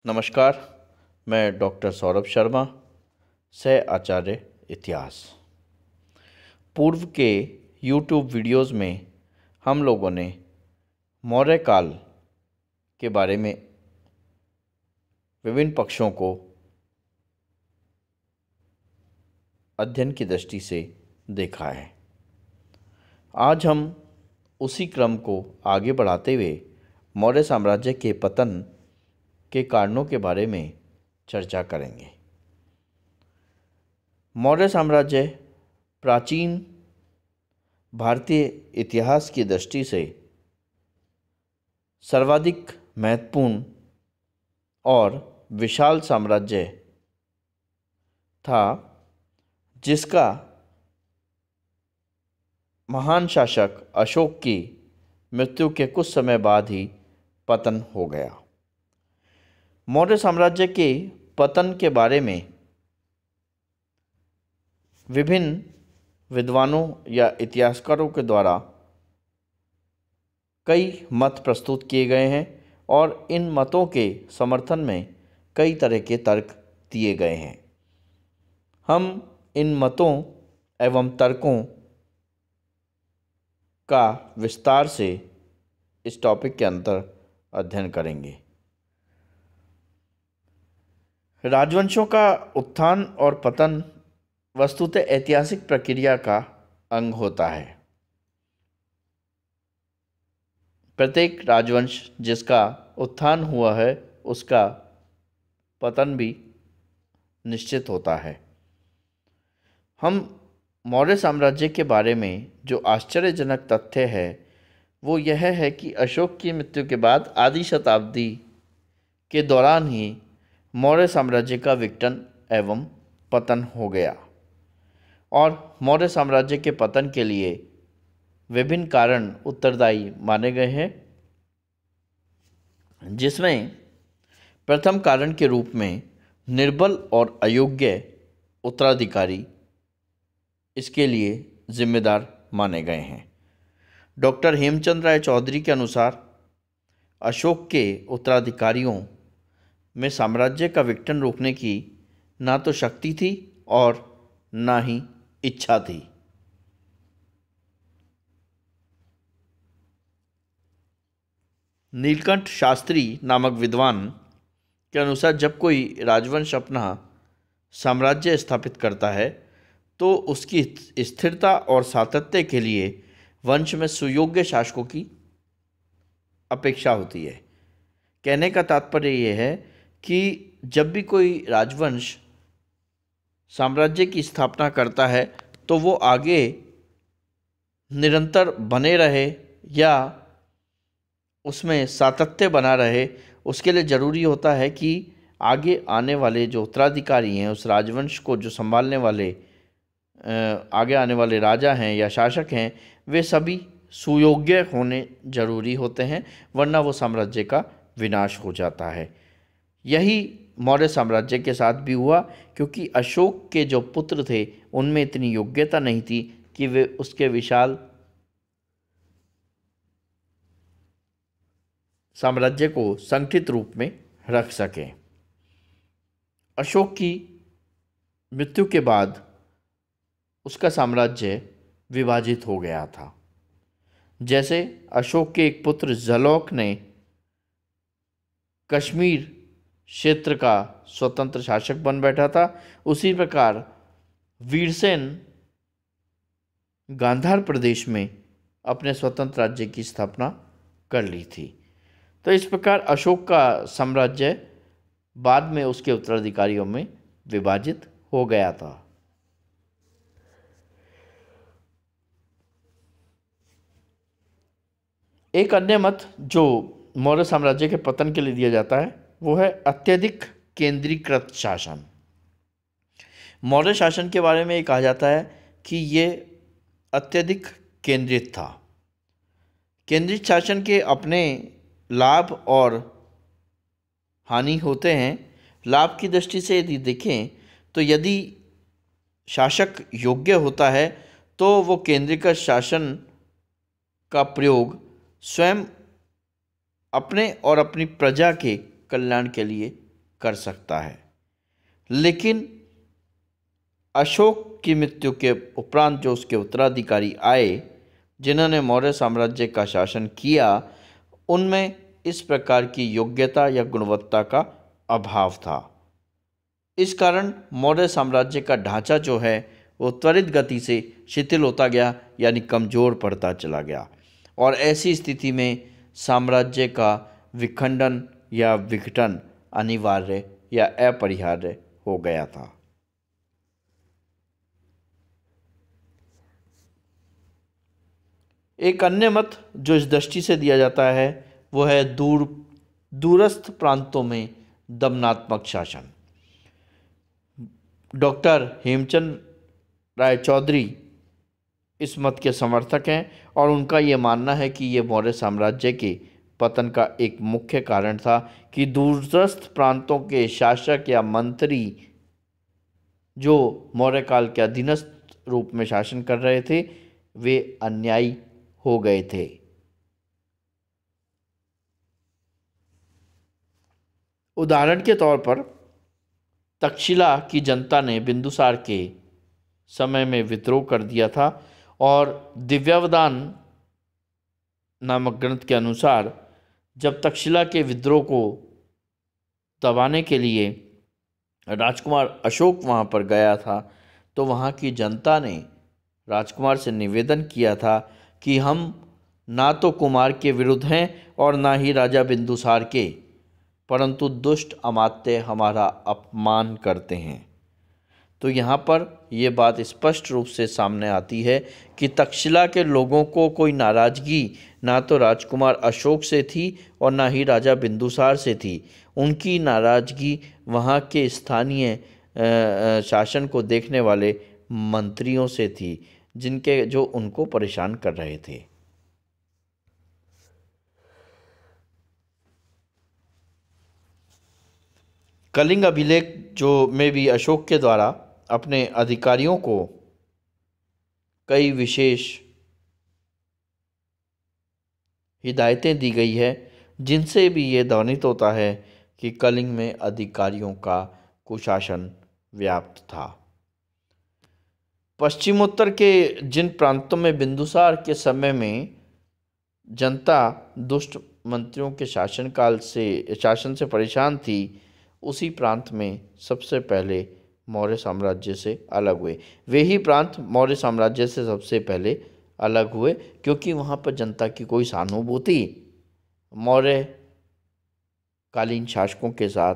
नमस्कार, मैं डॉक्टर सौरभ शर्मा, सह आचार्य इतिहास। पूर्व के YouTube वीडियोज़ में हम लोगों ने मौर्य काल के बारे में विभिन्न पक्षों को अध्ययन की दृष्टि से देखा है। आज हम उसी क्रम को आगे बढ़ाते हुए मौर्य साम्राज्य के पतन के कारणों के बारे में चर्चा करेंगे। मौर्य साम्राज्य प्राचीन भारतीय इतिहास की दृष्टि से सर्वाधिक महत्वपूर्ण और विशाल साम्राज्य था, जिसका महान शासक अशोक की मृत्यु के कुछ समय बाद ही पतन हो गया। मौर्य साम्राज्य के पतन के बारे में विभिन्न विद्वानों या इतिहासकारों के द्वारा कई मत प्रस्तुत किए गए हैं और इन मतों के समर्थन में कई तरह के तर्क दिए गए हैं। हम इन मतों एवं तर्कों का विस्तार से इस टॉपिक के अंदर अध्ययन करेंगे। राजवंशों का उत्थान और पतन वस्तुतः ऐतिहासिक प्रक्रिया का अंग होता है। प्रत्येक राजवंश जिसका उत्थान हुआ है, उसका पतन भी निश्चित होता है। हम मौर्य साम्राज्य के बारे में जो आश्चर्यजनक तथ्य है वो यह है कि अशोक की मृत्यु के बाद आधी शताब्दी के दौरान ही मौर्य साम्राज्य का विघटन एवं पतन हो गया और मौर्य साम्राज्य के पतन के लिए विभिन्न कारण उत्तरदायी माने गए हैं, जिसमें प्रथम कारण के रूप में निर्बल और अयोग्य उत्तराधिकारी इसके लिए जिम्मेदार माने गए हैं। डॉक्टर हेमचंद राय चौधरी के अनुसार अशोक के उत्तराधिकारियों में साम्राज्य का विघटन रोकने की ना तो शक्ति थी और ना ही इच्छा थी। नीलकंठ शास्त्री नामक विद्वान के अनुसार जब कोई राजवंश अपना साम्राज्य स्थापित करता है तो उसकी स्थिरता और सातत्य के लिए वंश में सुयोग्य शासकों की अपेक्षा होती है। कहने का तात्पर्य यह है कि जब भी कोई राजवंश साम्राज्य की स्थापना करता है तो वो आगे निरंतर बने रहे या उसमें सातत्य बना रहे, उसके लिए ज़रूरी होता है कि आगे आने वाले जो उत्तराधिकारी हैं, उस राजवंश को जो संभालने वाले आगे आने वाले राजा हैं या शासक हैं, वे सभी सुयोग्य होने जरूरी होते हैं, वरना वो साम्राज्य का विनाश हो जाता है। यही मौर्य साम्राज्य के साथ भी हुआ, क्योंकि अशोक के जो पुत्र थे उनमें इतनी योग्यता नहीं थी कि वे उसके विशाल साम्राज्य को संगठित रूप में रख सकें। अशोक की मृत्यु के बाद उसका साम्राज्य विभाजित हो गया था। जैसे अशोक के एक पुत्र जलौक ने कश्मीर क्षेत्र का स्वतंत्र शासक बन बैठा था, उसी प्रकार वीरसेन गांधार प्रदेश में अपने स्वतंत्र राज्य की स्थापना कर ली थी। तो इस प्रकार अशोक का साम्राज्य बाद में उसके उत्तराधिकारियों में विभाजित हो गया था। एक अन्य मत जो मौर्य साम्राज्य के पतन के लिए दिया जाता है वो है अत्यधिक केंद्रीकृत शासन। मौर्य शासन के बारे में ये कहा जाता है कि ये अत्यधिक केंद्रित था। केंद्रित शासन के अपने लाभ और हानि होते हैं। लाभ की दृष्टि से यदि देखें तो यदि शासक योग्य होता है तो वो केंद्रीकृत शासन का प्रयोग स्वयं अपने और अपनी प्रजा के कल्याण के लिए कर सकता है। लेकिन अशोक की मृत्यु के उपरांत जो उसके उत्तराधिकारी आए, जिन्होंने मौर्य साम्राज्य का शासन किया, उनमें इस प्रकार की योग्यता या गुणवत्ता का अभाव था। इस कारण मौर्य साम्राज्य का ढांचा जो है वो त्वरित गति से शिथिल होता गया, यानी कमज़ोर पड़ता चला गया। और ऐसी स्थिति में साम्राज्य का विखंडन या विघटन अनिवार्य या अपरिहार्य हो गया था। एक अन्य मत जो इस दृष्टि से दिया जाता है वो है दूरस्थ प्रांतों में दमनात्मक शासन। डॉक्टर हेमचंद राय चौधरी इस मत के समर्थक हैं और उनका ये मानना है कि ये मौर्य साम्राज्य के पतन का एक मुख्य कारण था कि दूरस्थ प्रांतों के शासक या मंत्री जो मौर्य काल के अधीनस्थ रूप में शासन कर रहे थे, वे अन्यायी हो गए थे। उदाहरण के तौर पर तक्षशिला की जनता ने बिंदुसार के समय में विद्रोह कर दिया था और दिव्यावदान नामक ग्रंथ के अनुसार जब तक्षशिला के विद्रोह को दबाने के लिए राजकुमार अशोक वहाँ पर गया था, तो वहाँ की जनता ने राजकुमार से निवेदन किया था कि हम ना तो कुमार के विरुद्ध हैं और ना ही राजा बिंदुसार के, परंतु दुष्ट अमात्य हमारा अपमान करते हैं। तो यहाँ पर ये बात स्पष्ट रूप से सामने आती है कि तक्षशिला के लोगों को कोई नाराज़गी ना तो राजकुमार अशोक से थी और ना ही राजा बिंदुसार से थी। उनकी नाराज़गी वहाँ के स्थानीय शासन को देखने वाले मंत्रियों से थी, जो उनको परेशान कर रहे थे। कलिंग अभिलेख में भी अशोक के द्वारा अपने अधिकारियों को कई विशेष हिदायतें दी गई है, जिनसे भी ये ध्वनित होता है कि कलिंग में अधिकारियों का कुशासन व्याप्त था। पश्चिमोत्तर के जिन प्रांतों में बिंदुसार के समय में जनता दुष्ट मंत्रियों के शासन से परेशान थी, उसी प्रांत में सबसे पहले मौर्य साम्राज्य से अलग हुए। वे ही प्रांत मौर्य साम्राज्य से सबसे पहले अलग हुए क्योंकि वहाँ पर जनता की कोई सहानुभूति मौर्य कालीन शासकों के साथ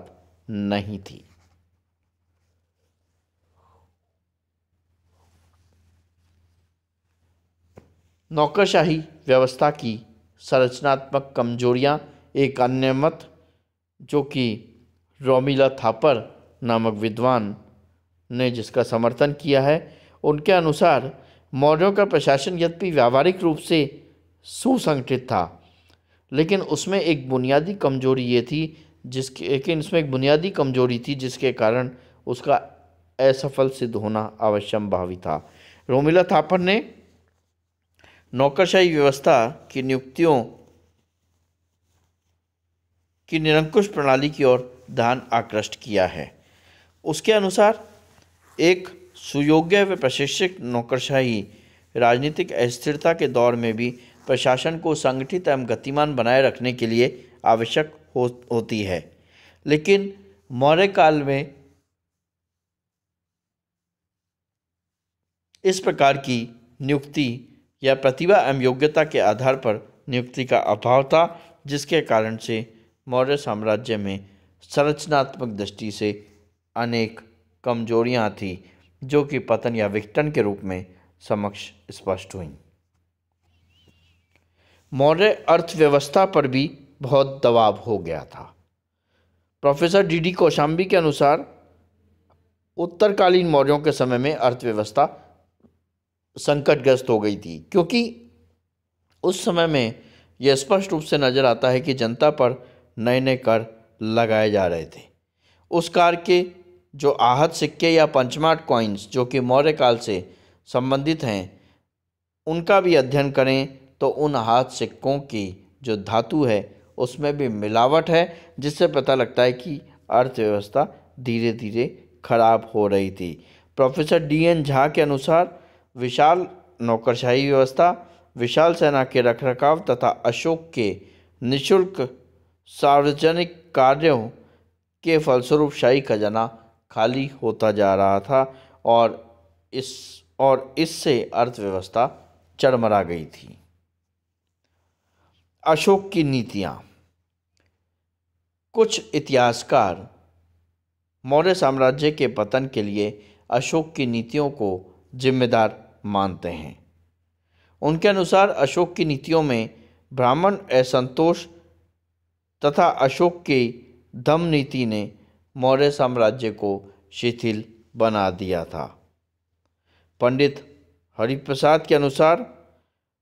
नहीं थी। नौकरशाही व्यवस्था की संरचनात्मक कमजोरियां एक अन्य मत जो कि रोमिला थापर नामक विद्वान ने जिसका समर्थन किया है, उनके अनुसार मौर्यों का प्रशासन यद्यपि व्यावहारिक रूप से सुसंगठित था, लेकिन उसमें एक बुनियादी कमजोरी थी जिसके कारण उसका असफल सिद्ध होना अवश्यंभावी था। रोमिला थापर ने नौकरशाही व्यवस्था की नियुक्तियों की निरंकुश प्रणाली की ओर ध्यान आकृष्ट किया है। उसके अनुसार एक सुयोग्य व प्रशिक्षित नौकरशाही राजनीतिक अस्थिरता के दौर में भी प्रशासन को संगठित एवं गतिमान बनाए रखने के लिए आवश्यक होती है। लेकिन मौर्य काल में इस प्रकार की नियुक्ति या प्रतिभा एवं योग्यता के आधार पर नियुक्ति का अभाव था, जिसके कारण से मौर्य साम्राज्य में संरचनात्मक दृष्टि से अनेक कमजोरियां थी जो कि पतन या विघटन के रूप में समक्ष स्पष्ट हुई। मौर्य अर्थव्यवस्था पर भी बहुत दबाव हो गया था। प्रोफेसर डी कौशाम्बी के अनुसार उत्तरकालीन मौर्यों के समय में अर्थव्यवस्था संकटग्रस्त हो गई थी, क्योंकि उस समय में यह स्पष्ट रूप से नजर आता है कि जनता पर नए नए कर लगाए जा रहे थे। उस कार के जो आहत सिक्के या पंचमाट कॉइन्स जो कि मौर्य काल से संबंधित हैं, उनका भी अध्ययन करें तो उन आहत सिक्कों की जो धातु है उसमें भी मिलावट है, जिससे पता लगता है कि अर्थव्यवस्था धीरे धीरे खराब हो रही थी। Professor DN. झा के अनुसार विशाल नौकरशाही व्यवस्था, विशाल सेना के रखरखाव तथा अशोक के निःशुल्क सार्वजनिक कार्यों के फलस्वरूप शाही खजाना खाली होता जा रहा था और इससे अर्थव्यवस्था चरमरा गई थी। अशोक की नीतियाँ। कुछ इतिहासकार मौर्य साम्राज्य के पतन के लिए अशोक की नीतियों को जिम्मेदार मानते हैं। उनके अनुसार अशोक की नीतियों में ब्राह्मण असंतोष तथा अशोक की धम नीति ने मौर्य साम्राज्य को शिथिल बना दिया था। पंडित हरिप्रसाद के अनुसार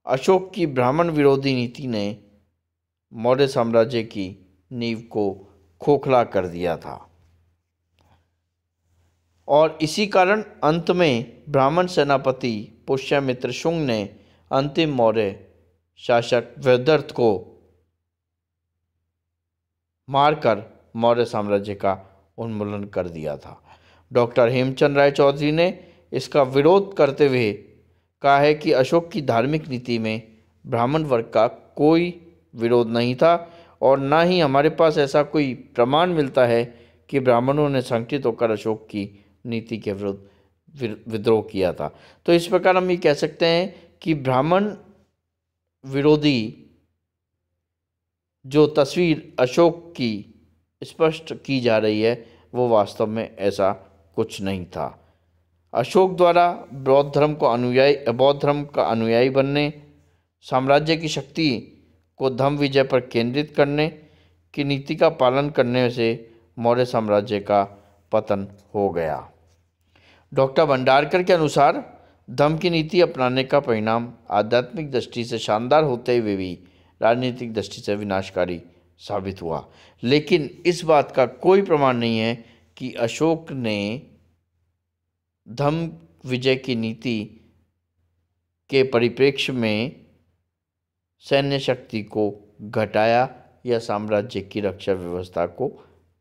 अशोक की ब्राह्मण विरोधी नीति ने मौर्य साम्राज्य की नींव को खोखला कर दिया था और इसी कारण अंत में ब्राह्मण सेनापति पुष्यमित्र शुंग ने अंतिम मौर्य शासक वृद्धर्थ को मारकर मौर्य साम्राज्य का उन्मूलन कर दिया था। डॉक्टर हेमचंद राय चौधरी ने इसका विरोध करते हुए कहा है कि अशोक की धार्मिक नीति में ब्राह्मण वर्ग का कोई विरोध नहीं था और ना ही हमारे पास ऐसा कोई प्रमाण मिलता है कि ब्राह्मणों ने संगठित होकर अशोक की नीति के विरुद्ध विद्रोह किया था। तो इस प्रकार हम ये कह सकते हैं कि ब्राह्मण विरोधी जो तस्वीर अशोक की स्पष्ट की जा रही है वो वास्तव में ऐसा कुछ नहीं था। अशोक द्वारा बौद्ध धर्म का अनुयायी बनने, साम्राज्य की शक्ति को धर्म विजय पर केंद्रित करने की नीति का पालन करने से मौर्य साम्राज्य का पतन हो गया। डॉक्टर भंडारकर के अनुसार धर्म की नीति अपनाने का परिणाम आध्यात्मिक दृष्टि से शानदार होते हुए भी राजनीतिक दृष्टि से विनाशकारी साबित हुआ। लेकिन इस बात का कोई प्रमाण नहीं है कि अशोक ने धर्म विजय की नीति के परिप्रेक्ष्य में सैन्य शक्ति को घटाया या साम्राज्य की रक्षा व्यवस्था को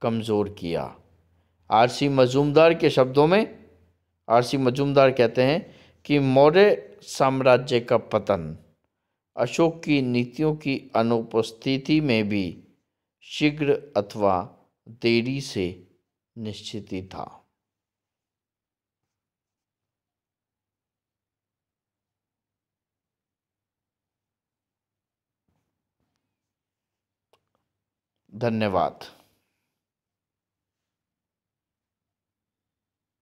कमज़ोर किया। आर.सी. मजूमदार के शब्दों में आर.सी. मजूमदार कहते हैं कि मौर्य साम्राज्य का पतन अशोक की नीतियों की अनुपस्थिति में भी शीघ्र अथवा देरी से निश्चित ही था। धन्यवाद।